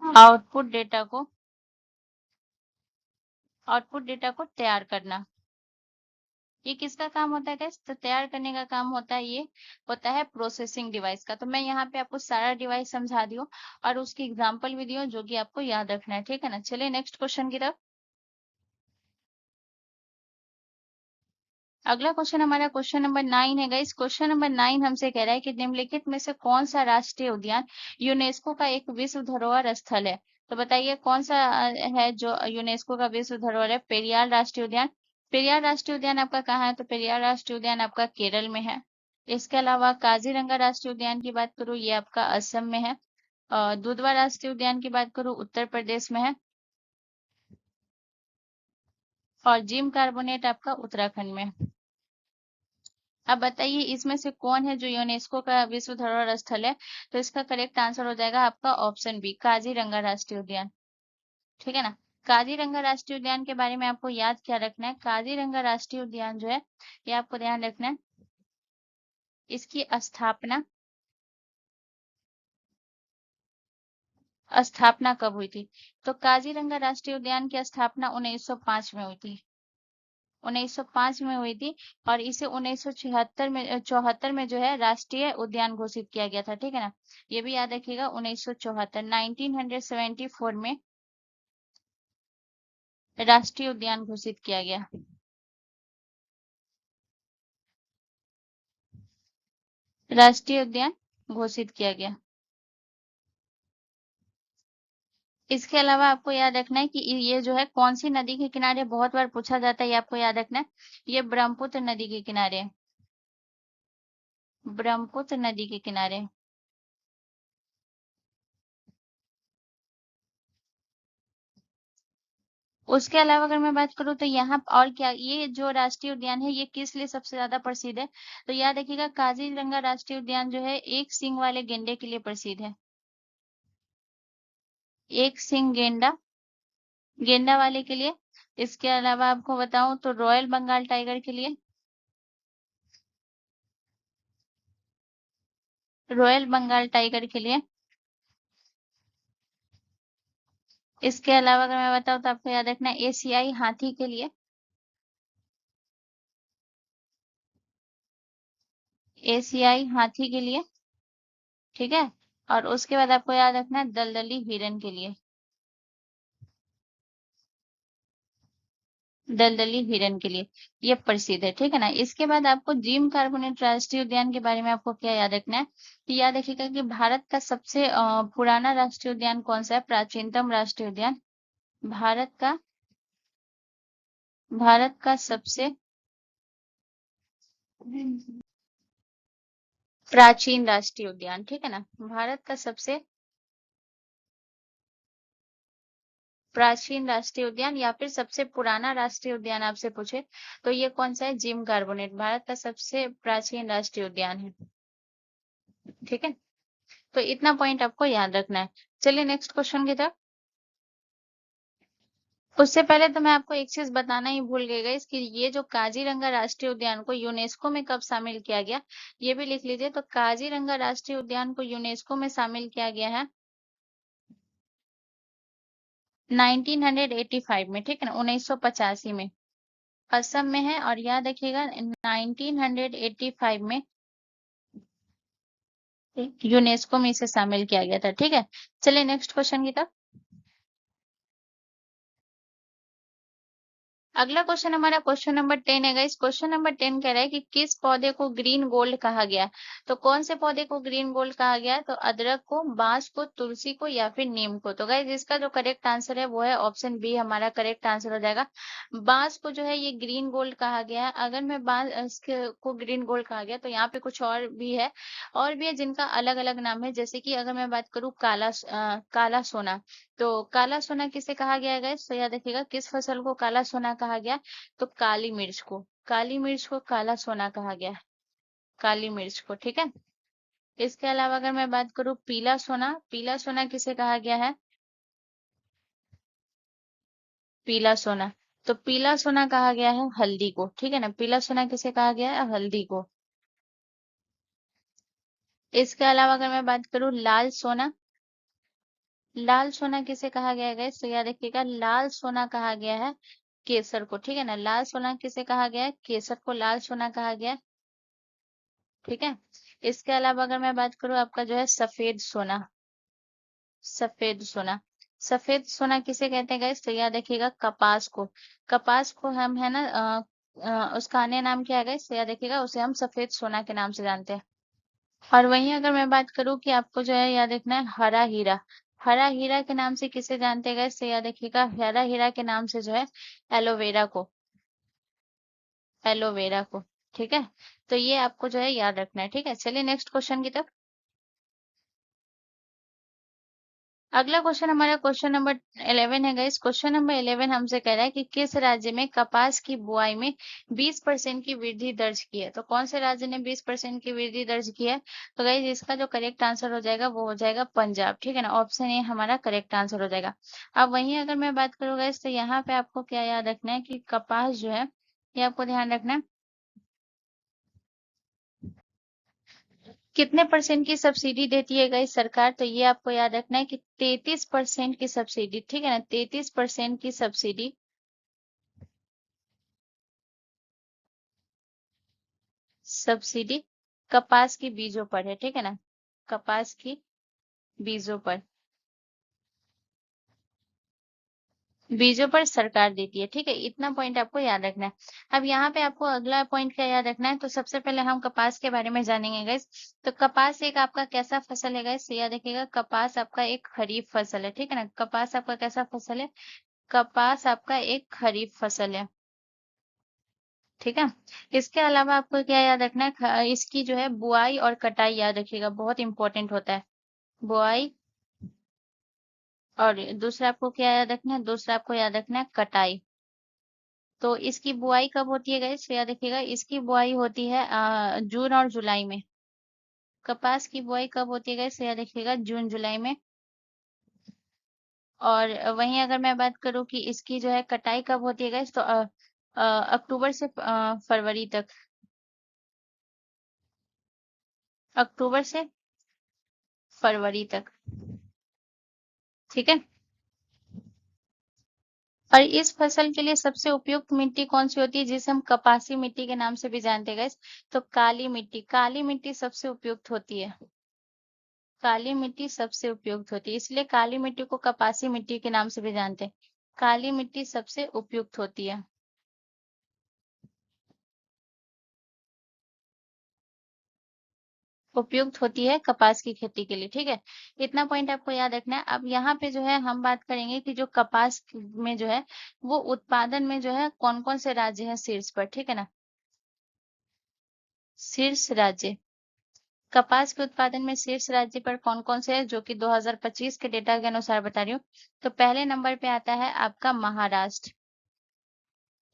आउटपुट डेटा को तैयार करना। ये किसका काम होता है गाइस? तो तैयार करने का काम होता है, ये होता है प्रोसेसिंग डिवाइस का। तो मैं यहाँ पे आपको सारा डिवाइस समझा दी हूँ और उसकी एग्जांपल भी दी हूँ, जो कि आपको याद रखना है, ठीक है ना। चलिए नेक्स्ट क्वेश्चन की तरफ। अगला क्वेश्चन हमारा क्वेश्चन नंबर 9 है गाइस। क्वेश्चन नंबर 9 हमसे कह रहा है कि निम्नलिखित में से कौन सा राष्ट्रीय उद्यान यूनेस्को का एक विश्व धरोहर स्थल है? तो बताइए कौन सा है जो यूनेस्को का विश्व धरोहर है? पेरियार राष्ट्रीय उद्यान। पेरियार राष्ट्रीय उद्यान आपका कहाँ है? तो पेरियार राष्ट्रीय उद्यान आपका केरल में है। इसके अलावा काजीरंगा राष्ट्रीय उद्यान की बात करूँ, ये आपका असम में है। दुधवा राष्ट्रीय उद्यान की बात करूँ, उत्तर प्रदेश में है। और जिम कार्बोनेट आपका उत्तराखंड में है। अब बताइए इसमें से कौन है जो यूनेस्को का विश्व धरोहर स्थल है? तो इसका करेक्ट आंसर हो जाएगा आपका ऑप्शन बी, काजीरंगा राष्ट्रीय उद्यान, ठीक है ना। काजीरंगा राष्ट्रीय उद्यान के बारे में आपको याद क्या रखना है? काजीरंगा राष्ट्रीय उद्यान जो है, ये आपको ध्यान रखना है, इसकी स्थापना कब हुई थी? तो काजीरंगा राष्ट्रीय उद्यान की स्थापना 1905 में हुई थी। 1905 में हुई थी और इसे 1974 में 74 में जो है राष्ट्रीय उद्यान घोषित किया गया था, ठीक है ना। ये भी याद रखिएगा, 1974 1974 में राष्ट्रीय उद्यान घोषित किया गया। राष्ट्रीय उद्यान घोषित किया गया। इसके अलावा आपको याद रखना है कि ये जो है कौन सी नदी के किनारे, बहुत बार पूछा जाता है, ये आपको याद रखना है, ये ब्रह्मपुत्र नदी के किनारे है। ब्रह्मपुत्र नदी के किनारे। उसके अलावा अगर मैं बात करूँ तो यहाँ और क्या, ये जो राष्ट्रीय उद्यान है ये किस लिए सबसे ज्यादा प्रसिद्ध है? तो याद रखिएगा, काजीरंगा राष्ट्रीय उद्यान जो है एक सींग वाले गेंडे के लिए प्रसिद्ध है। एक सींग गेंडा वाले के लिए। इसके अलावा आपको बताऊं तो रॉयल बंगाल टाइगर के लिए, रॉयल बंगाल टाइगर के लिए। इसके अलावा अगर मैं बताऊं तो आपको याद रखना है एशियाई हाथी के लिए, एशियाई हाथी के लिए, ठीक है। और उसके बाद आपको याद रखना है दलदली हिरन के लिए, दलदली हिरन के लिए ये प्रसिद्ध है, ठीक है ना। इसके बाद आपको जिम कार्बोनेट राष्ट्रीय उद्यान के बारे में आपको क्या याद रखना है? तो याद रखिएगा कि भारत का सबसे पुराना राष्ट्रीय उद्यान कौन सा है? प्राचीनतम राष्ट्रीय उद्यान, भारत का सबसे प्राचीन राष्ट्रीय उद्यान, ठीक है ना। भारत का सबसे प्राचीन राष्ट्रीय उद्यान या फिर सबसे पुराना राष्ट्रीय उद्यान आपसे पूछे तो ये कौन सा है? जिम कार्बोनेट भारत का सबसे प्राचीन राष्ट्रीय उद्यान है, ठीक है। तो इतना पॉइंट आपको याद रखना है। चलिए नेक्स्ट क्वेश्चन की तरफ। उससे पहले तो मैं आपको एक चीज बताना ही भूल गई गाइस कि ये जो काजीरंगा राष्ट्रीय उद्यान को यूनेस्को में कब शामिल किया गया, ये भी लिख लीजिए। तो काजीरंगा राष्ट्रीय उद्यान को यूनेस्को में शामिल किया गया है 1985 में, ठीक है ना, 1985 में। असम में है और याद रखिएगा 1985 में यूनेस्को में इसे शामिल किया गया था, ठीक है। चलिए नेक्स्ट क्वेश्चन की तरफ। अगला क्वेश्चन हमारा क्वेश्चन नंबर 10 है गाइस। क्वेश्चन नंबर 10 कह रहा है कि किस पौधे को ग्रीन गोल्ड कहा गया? तो कौन से पौधे को ग्रीन गोल्ड कहा गया? तो अदरक को, बांस को, तुलसी को या फिर नीम को? तो गाइस इसका जो करेक्ट आंसर है वो है ऑप्शन बी, हमारा करेक्ट आंसर हो जाएगा। बांस को जो है ये ग्रीन गोल्ड कहा गया है। अगर मैं बांस को ग्रीन गोल्ड कहा गया तो यहाँ पे कुछ और भी है जिनका अलग अलग नाम है। जैसे कि अगर मैं बात करूँ काला सोना, तो काला सोना किसे कहा गया है गाइस? तो याद रखिएगा किस फसल को काला सोना कहा गया? तो काली मिर्च को, काली मिर्च को काला सोना कहा गया है, काली मिर्च को, ठीक है। इसके अलावा अगर मैं बात करूँ पीला सोना, पीला सोना किसे कहा गया है? पीला सोना। तो पीला सोना कहा गया है हल्दी को, ठीक है ना, पीला सोना किसे कहा गया है, हल्दी को। इसके अलावा अगर मैं बात करूं लाल सोना, लाल सोना किसे कहा गया है गाइस, तो याद रखिएगा लाल सोना कहा गया है केसर को, ठीक है ना, लाल सोना किसे कहा गया है, केसर को लाल सोना कहा गया है, ठीक है। इसके अलावा अगर मैं बात करूं आपका जो है सफेद सोना, सफेद सोना, सफेद सोना किसे कहते हैं गाइस, तो याद रखिएगा कपास को, कपास को हम है ना उसका अन्य नाम क्या है गाइस, तो याद रखिएगा उसे हम सफेद सोना के नाम से जानते हैं। और वहीं अगर मैं बात करूं कि आपको जो है याद रखना है हरा हीरा, हरा हीरा के नाम से किसे जानते हैं गाइस, तो याद रखिएगा हरा हीरा के नाम से जो है एलोवेरा को, एलोवेरा को, ठीक है। तो ये आपको जो है याद रखना है, ठीक है। चलिए नेक्स्ट क्वेश्चन की तरफ। अगला क्वेश्चन हमारा क्वेश्चन नंबर 11 है गाइस। क्वेश्चन नंबर 11 हमसे कह रहा है कि किस राज्य में कपास की बुआई में 20% की वृद्धि दर्ज की है, तो कौन से राज्य ने 20% की वृद्धि दर्ज की है, तो गाइस इसका जो करेक्ट आंसर हो जाएगा वो हो जाएगा पंजाब, ठीक है ना, ऑप्शन ए हमारा करेक्ट आंसर हो जाएगा। अब वहीं अगर मैं बात करूँ गाइस, तो यहाँ पे आपको क्या याद रखना है कि कपास जो है, ये आपको ध्यान रखना है कितने परसेंट की सब्सिडी देती है गाइस सरकार, तो ये आपको याद रखना है कि 33% की सब्सिडी, ठीक है ना, 33% की सब्सिडी, सब्सिडी कपास की बीजों पर है, ठीक है ना, कपास की बीजों पर, बीजों पर सरकार देती है, ठीक है, इतना पॉइंट आपको याद रखना है। अब यहाँ पे आपको अगला पॉइंट क्या याद रखना है, तो सबसे पहले हम कपास के बारे में जानेंगे गाइस। तो कपास एक आपका कैसा फसल है गाइस, तो याद रखिएगा कपास आपका एक खरीफ फसल है, ठीक है ना, कपास आपका कैसा फसल है, कपास आपका एक खरीफ फसल है, ठीक है। इसके अलावा आपको क्या याद रखना है, इसकी जो है बुआई और कटाई याद रखिएगा, बहुत इंपॉर्टेंट होता है, बुआई, और दूसरा आपको क्या याद रखना है, दूसरा आपको याद रखना है कटाई। तो इसकी बुआई कब होती है गाइस, तो याद रखिएगा इसकी बुआई होती है जून और जुलाई में, कपास की बुआई कब होती है गाइस, तो याद रखिएगा जून जुलाई में। और वहीं अगर मैं बात करूं कि इसकी जो है कटाई कब होती है गाइस, तो अक्टूबर से फरवरी तक, अक्टूबर से फरवरी तक, ठीक है। और इस फसल के लिए सबसे उपयुक्त मिट्टी कौन सी होती है, जिसे हम कपासी मिट्टी के नाम से भी जानते हैं गाइस, तो काली मिट्टी, काली मिट्टी सबसे उपयुक्त होती है, काली मिट्टी सबसे उपयुक्त होती है, इसलिए काली मिट्टी को कपासी मिट्टी के नाम से भी जानते हैं, काली मिट्टी सबसे उपयुक्त होती है, उपयुक्त होती है कपास की खेती के लिए, ठीक है। इतना पॉइंट आपको याद रखना है। अब यहाँ पे जो है हम बात करेंगे कि जो कपास में जो है वो उत्पादन में जो है कौन कौन से राज्य है शीर्ष पर, ठीक है ना, शीर्ष राज्य, कपास के उत्पादन में शीर्ष राज्य पर कौन-कौन से हैं, जो कि 2025 के डेटा के अनुसार बता रही हूँ। तो पहले नंबर पे आता है आपका महाराष्ट्र,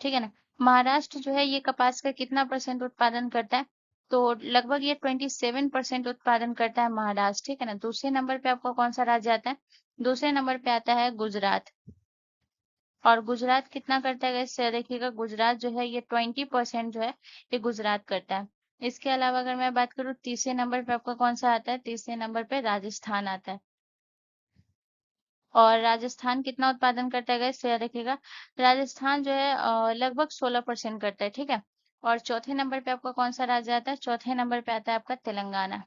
ठीक है ना। महाराष्ट्र जो है ये कपास का कितना परसेंट उत्पादन करता है, तो लगभग ये 27% उत्पादन करता है महाराष्ट्र, ठीक है ना। दूसरे नंबर पे आपका कौन सा राज्य आता है, दूसरे नंबर पे आता है गुजरात, और गुजरात कितना करता है वैसे देखिएगा, गुजरात जो है ये 20% जो है ये गुजरात करता है। इसके अलावा अगर मैं बात करूँ तीसरे नंबर पे आपका कौन सा आता है, तीसरे नंबर पे राजस्थान आता है, और राजस्थान कितना उत्पादन करता है गैस, याद रखिएगा राजस्थान जो है लगभग 16% करता है, ठीक है। और चौथे नंबर पे आपका कौन सा राज्य आता है, चौथे नंबर पे आता है आपका तेलंगाना।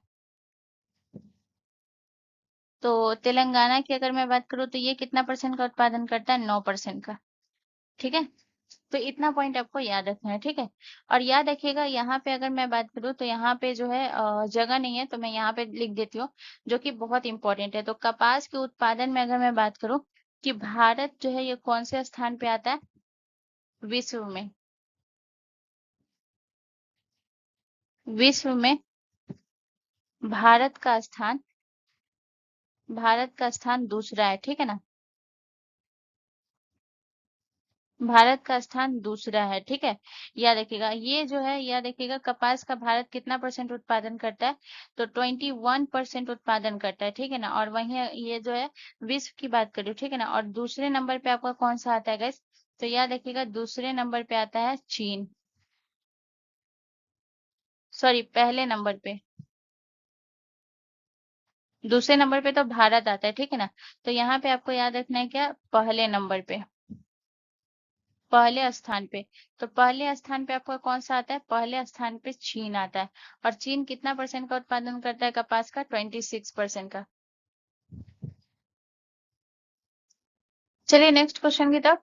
तो तेलंगाना की अगर मैं बात करूँ तो ये कितना परसेंट का उत्पादन करता है, 9% का, ठीक है। तो इतना पॉइंट आपको याद रखना है, ठीक है। और याद रखिएगा यहाँ पे अगर मैं बात करूँ तो यहाँ पे जो है जगह नहीं है, तो मैं यहाँ पे लिख देती हूँ, जो कि बहुत इंपॉर्टेंट है। तो कपास के उत्पादन में अगर मैं बात करूँ कि भारत जो है ये कौन से स्थान पे आता है विश्व में, विश्व में भारत का स्थान, भारत का स्थान दूसरा है, ठीक है ना। भारत का स्थान दूसरा है, ठीक है। याद रखिएगा, ये जो है, याद रखिएगा, कपास का भारत कितना परसेंट उत्पादन करता है, तो 21% उत्पादन करता है, ठीक है ना। और वहीं ये जो है विश्व की बात करूँ, ठीक है ना। और दूसरे नंबर पे आपका कौन सा आता है गाइस, तो याद रखिएगा दूसरे नंबर पे आता है चीन। सॉरी, पहले नंबर पे। दूसरे नंबर पे तो भारत आता है, ठीक है ना। तो यहाँ पे आपको याद रखना है क्या, पहले नंबर पे, पहले स्थान पे। तो पहले स्थान पे आपका कौन सा आता है, पहले स्थान पे चीन आता है। और चीन कितना परसेंट का उत्पादन करता है कपास का, 26% का। चलिए नेक्स्ट क्वेश्चन की तरफ।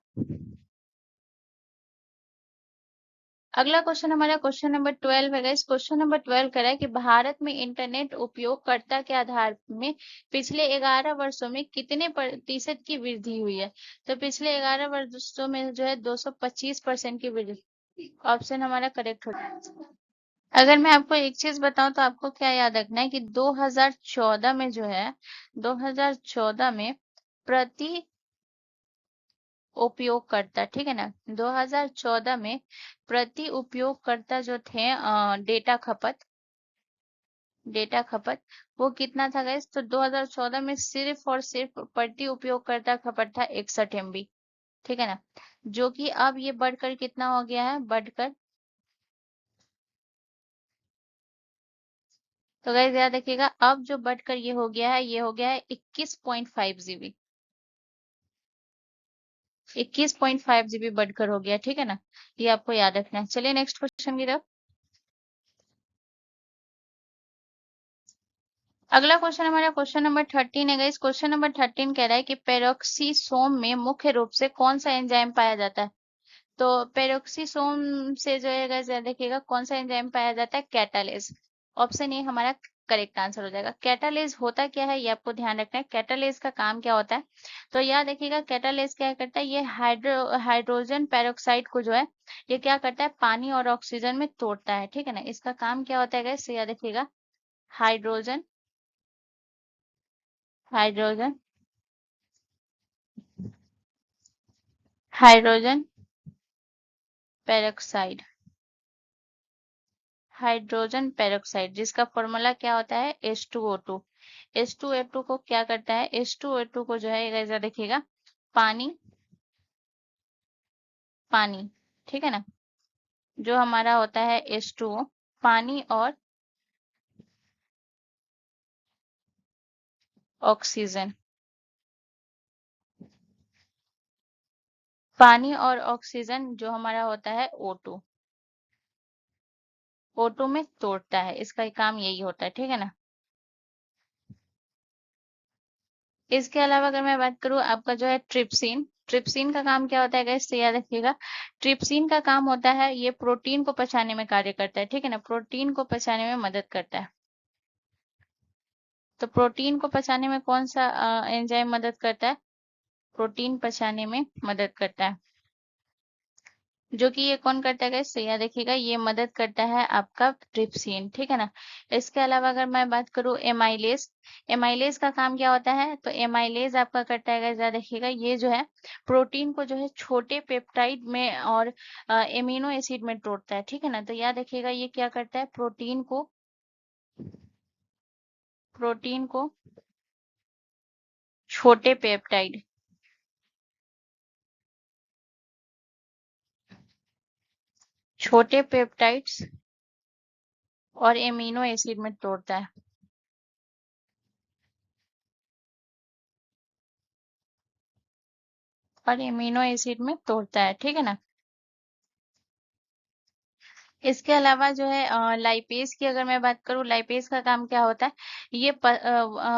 अगला क्वेश्चन हमारा क्वेश्चन नंबर 12 है। इस क्वेश्चन नंबर 12 कह रहा है कि भारत में इंटरनेट उपयोगकर्ता के आधार में पिछले 11 वर्षों में कितने प्रतिशत की वृद्धि हुई है। तो पिछले 11 वर्षों में जो है 225% की वृद्धि, ऑप्शन हमारा करेक्ट हो जाएगा। अगर मैं आपको एक चीज बताऊं तो आपको क्या याद रखना है कि 2014 में जो है, 2014 में प्रति उपयोगकर्ता, ठीक है ना, 2014 में प्रति उपयोगकर्ता जो थे, डेटा खपत वो कितना था गाइस, तो 2014 में सिर्फ और सिर्फ प्रति उपयोगकर्ता खपत था 61 MB, ठीक है ना। जो कि अब ये बढ़कर कितना हो गया है, बढ़कर, तो गाइस याद रखिएगा, अब जो बढ़कर ये हो गया है, ये हो गया है 21.5 GB। 21.5 GB बढ़कर हो गया, ठीक है ना। ये आपको याद रखना है। चलिए नेक्स्ट क्वेश्चन की तरफ। अगला क्वेश्चन हमारा क्वेश्चन नंबर 13 है। इस क्वेश्चन नंबर 13 कह रहा है कि पेरोक्सीसोम में मुख्य रूप से कौन सा एंजाइम पाया जाता है। तो पेरोक्सीसोम से जो है guys, याद रखिएगा कौन सा एंजाइम पाया जाता है, कैटालेज। ऑप्शन ए हमारा करेक्ट आंसर हो जाएगा। कैटालेज होता क्या है, ये आपको ध्यान रखना है। कैटालेज का काम क्या होता है, तो याद रखिएगा कैटालेज क्या करता है, ये हाइड्रोजन पेरोक्साइड को जो है, ये क्या करता है, पानी और ऑक्सीजन में तोड़ता है, ठीक है ना। इसका काम क्या होता है guys, याद रखिएगा, hydrogen hydrogen hydrogen peroxide, hydrogen peroxide, जिसका फॉर्मूला क्या होता है, H2O2। H2O2 को क्या करता है, H2O2 को जो है ऐसा देखिएगा, पानी, पानी, ठीक है ना, जो हमारा होता है H2O, पानी और ऑक्सीजन, पानी और ऑक्सीजन जो हमारा होता है O2, O2 में तोड़ता है, इसका काम यही होता है, ठीक है ना। इसके अलावा अगर मैं बात करूँ आपका जो है ट्रिप्सिन, ट्रिप्सिन का काम क्या होता है गाइस, तो याद रखिएगा, ट्रिप्सिन का काम होता है, ये प्रोटीन को पचाने में कार्य करता है, ठीक है ना, प्रोटीन को पचाने में मदद करता है। तो प्रोटीन को पचाने में कौन सा एंजाइम मदद करता है, प्रोटीन पचाने में मदद करता है, जो कि ये कौन करता है गाइस, तो याद रखिएगा ये मदद करता है आपका ट्रिप्सिन, ठीक है ना। इसके अलावा अगर मैं बात करूँ एमाइलेज, एमाइलेज का काम क्या होता है, तो एमाइलेज आपका करता है गाइस, याद रखिएगा, ये जो है प्रोटीन को जो है छोटे पेप्टाइड में और एमिनो एसिड में तोड़ता है, ठीक है ना। तो याद रखिएगा ये क्या करता है, प्रोटीन को छोटे पेप्टाइड, छोटे पेप्टाइड्स और एमिनो एसिड में तोड़ता है, और एमिनो एसिड में तोड़ता है, ठीक है ना। इसके अलावा जो है लाइपेज की अगर मैं बात करूँ, लाइपेज का काम क्या होता है, ये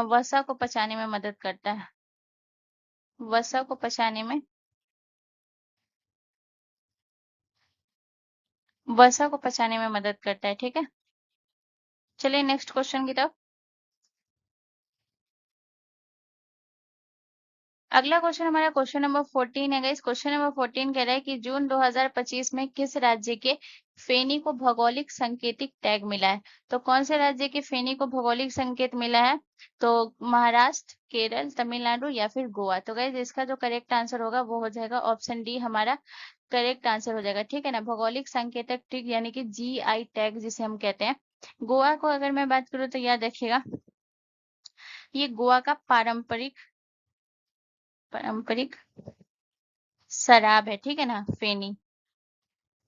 वसा को पचाने में मदद करता है, वसा को पचाने में, वसा को पचाने में मदद करता है, ठीक है। चलिए नेक्स्ट क्वेश्चन की तरफ। अगला क्वेश्चन हमारा क्वेश्चन नंबर 14 है गाइस। क्वेश्चन नंबर 14 कह रहा है कि जून 2025 में किस राज्य के फेनी को भौगोलिक संकेतिक टैग मिला है? तो कौन से राज्य के फेनी को भौगोलिक संकेत मिला है? तो महाराष्ट्र, केरल, तमिलनाडु या फिर गोवा। तो गाइस इसका जो करेक्ट आंसर होगा वो हो जाएगा ऑप्शन डी, हमारा करेक्ट आंसर हो जाएगा। ठीक है ना, भौगोलिक संकेतक टैग यानी कि GI टैग जिसे हम कहते हैं। गोवा को अगर मैं बात करूँ तो याद रखिएगा, ये गोवा का पारंपरिक पारंपरिक शराब है। ठीक है ना, फेनी।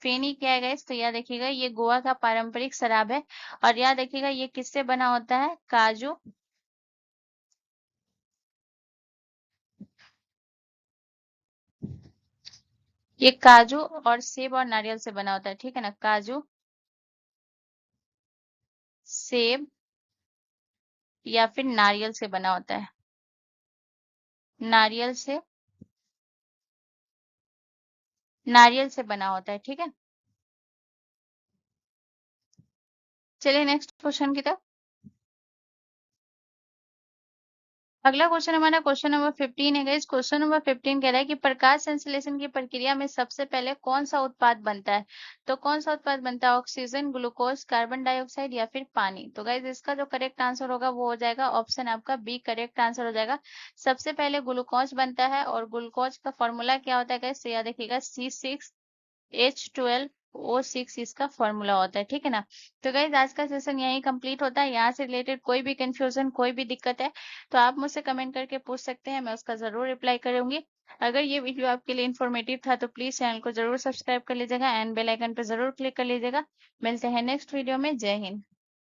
फेनी क्या है गाइस? तो याद रखिएगा ये गोवा का पारंपरिक शराब है। और याद रखिएगा ये किससे बना होता है? काजू, ये काजू और सेब और नारियल से बना होता है। ठीक है ना, काजू, सेब या फिर नारियल से बना होता है। नारियल से, नारियल से बना होता है। ठीक है, चलिए नेक्स्ट क्वेश्चन की तरफ। अगला क्वेश्चन हमारा क्वेश्चन नंबर 15 है गाइस। क्वेश्चन नंबर 15 कह रहा है कि प्रकाश संश्लेषण की प्रक्रिया में सबसे पहले कौन सा उत्पाद बनता है? तो कौन सा उत्पाद बनता है? ऑक्सीजन, ग्लूकोज, कार्बन डाइऑक्साइड या फिर पानी। तो गाइस इसका जो करेक्ट आंसर होगा वो हो जाएगा ऑप्शन आपका बी, करेक्ट आंसर हो जाएगा। सबसे पहले ग्लूकोज बनता है और ग्लूकोज का फॉर्मूला क्या होता है गाइस? तो याद रखिएगा C6H12O6 इसका फॉर्मूला होता है। ठीक है ना, तो गाइज आज का सेशन यही कंप्लीट होता है। यहाँ से रिलेटेड कोई भी कंफ्यूजन, कोई भी दिक्कत है तो आप मुझसे कमेंट करके पूछ सकते हैं, मैं उसका जरूर रिप्लाई करूंगी। अगर ये वीडियो आपके लिए इन्फॉर्मेटिव था तो प्लीज चैनल को जरूर सब्सक्राइब कर लीजिएगा एंड बेल आइकन पर जरूर क्लिक कर लीजिएगा। मिलते हैं नेक्स्ट वीडियो में। जय हिंद।